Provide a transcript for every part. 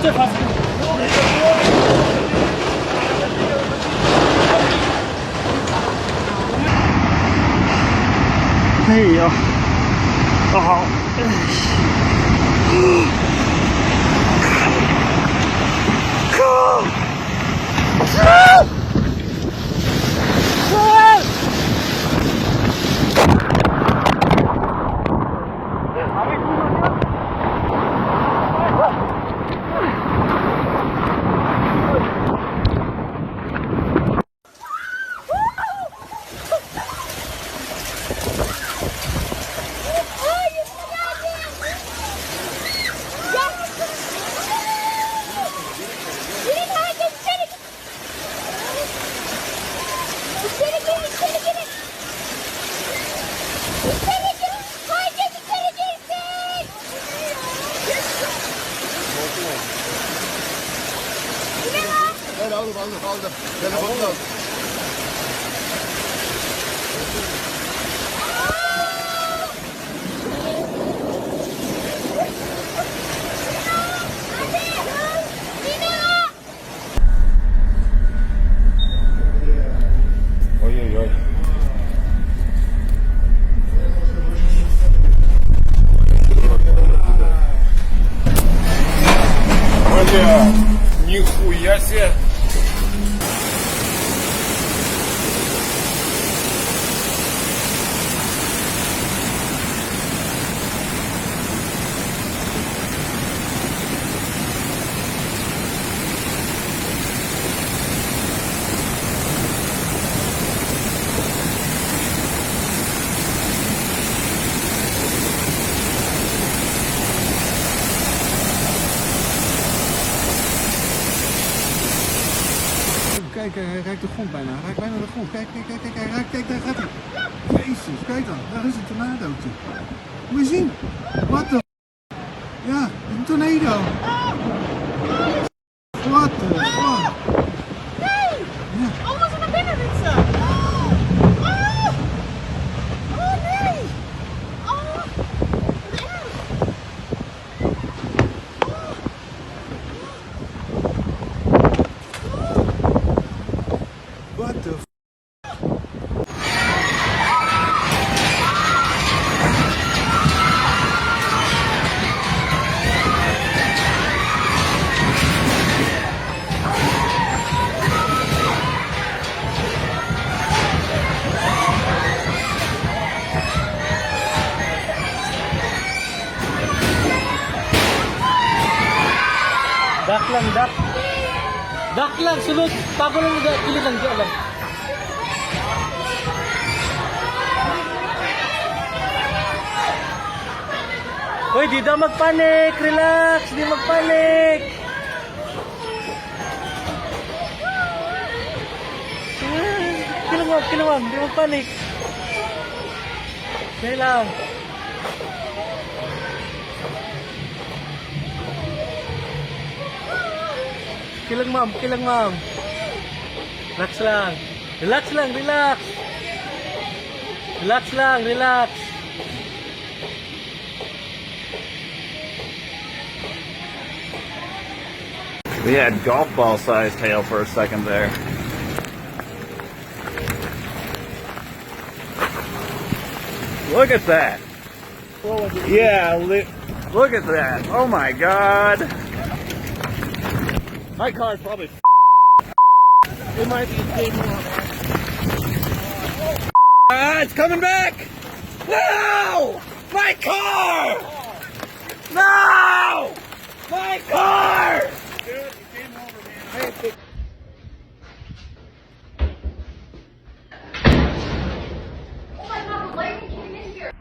最发生。哎呀，啊好，Aldım. Telefonunu aldım. Oj, oj, oj. Бля, нихуя себе. Kijk, hij raakt de grond bijna. Hij raakt bijna de grond. Kijk, kijk, kijk, kijk. Hij raakt, kijk, daar gaat hij. Jezus, kijk dan. Daar is een tornadootje. Moet je zien. Wat de... Ja, een tornado. Wat de... Nee! Ja. Allemaal zo naar binnen ritsen! Oh! Oh nee! Oh! Wat erg! Wat de... Dak lang, dak. Dak lang, sulod. Tago lang, kilid lang, diyan lang. Uy, di daw magpanik. Relax, di magpanik. Kilawam, di magpanik. Kaya lang. Kilang ma'am. Relax lang. Relax lang, relax. Relax lang, relax. We had golf ball sized hail for a second there. Look at that. Yeah, look at that. Oh my God. My car's probably it might be game on. It's coming back! No! My car! No! My car! Dude, it came over, man. Oh my god, the lightning came in here!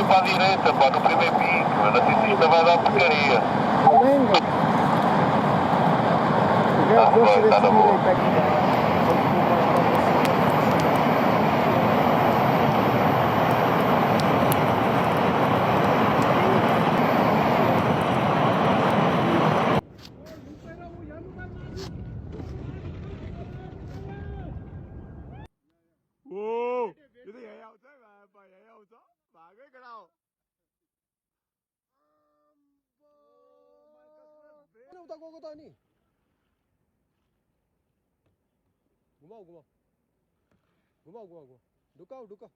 para a direita, pá, no primeiro pico. Na ciclista vai dar porcaria. Flamengo. Já vou vai, tá na boa. direita aqui. Ồ, cái gì vậy? Thế mà bài vậy không đó? Bà cái đâu? Ano utak ko to ni? Gumaw, gumaw. Gumaw, gumaw, gumaw. Dukaw, dukaw.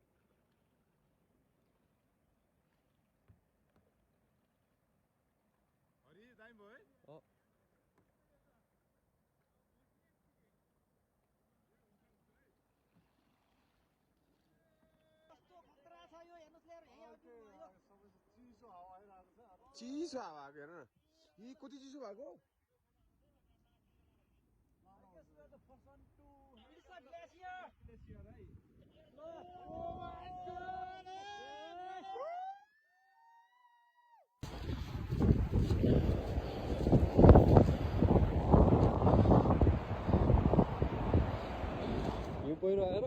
어디 다임 뭐해? Chiswa ba kaya na? I kuti chiswa ba ko? Yung पहिरो आएर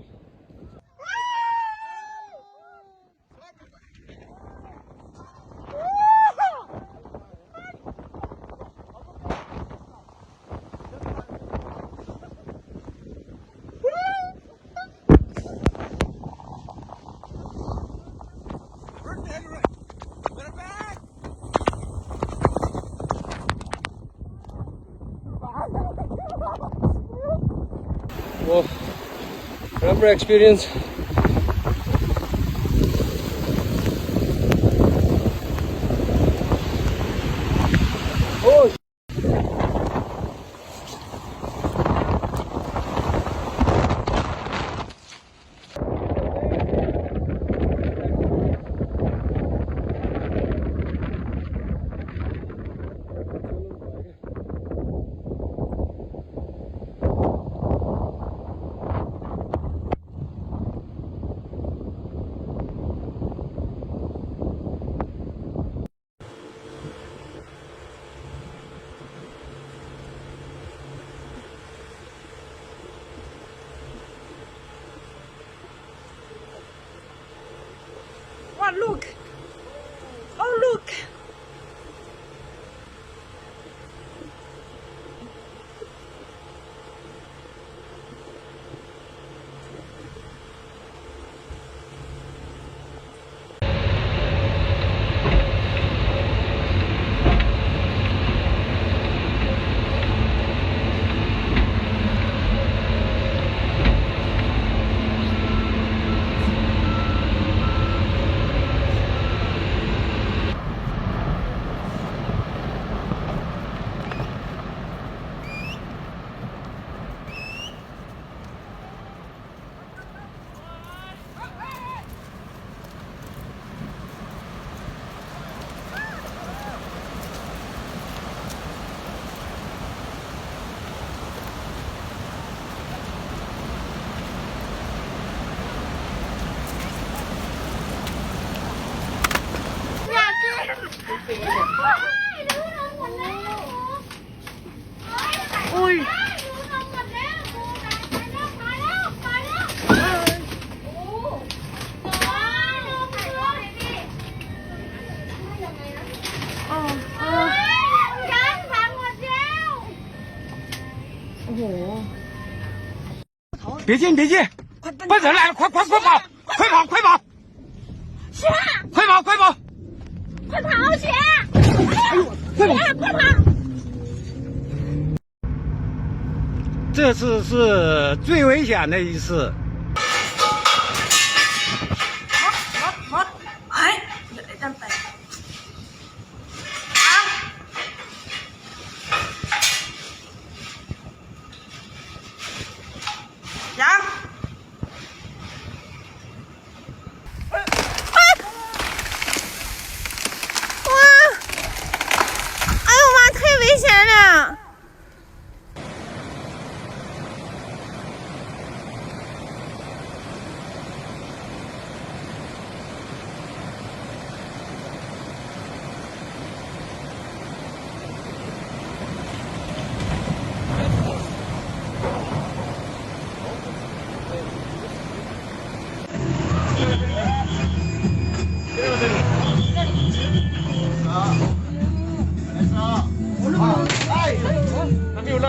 Wow, राम्रो experience. Oh. Wow, look! Oh, look! Ui.别进，别进！奔人来了，快跑！快跑！是啊，快跑！快跑，姐！快跑！这次是最危险的一次。哎，để chân tay. Dạ. Wow. 哎呦妈，太危险了！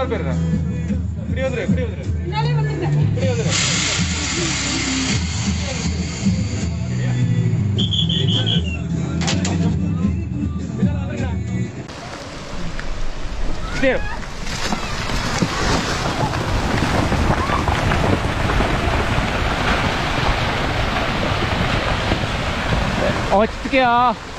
போயிடுறேன். இப்படி வந்துரு, இப்படி வந்துரு. இப்படி வந்துரு. Clear. 어, 칠게요.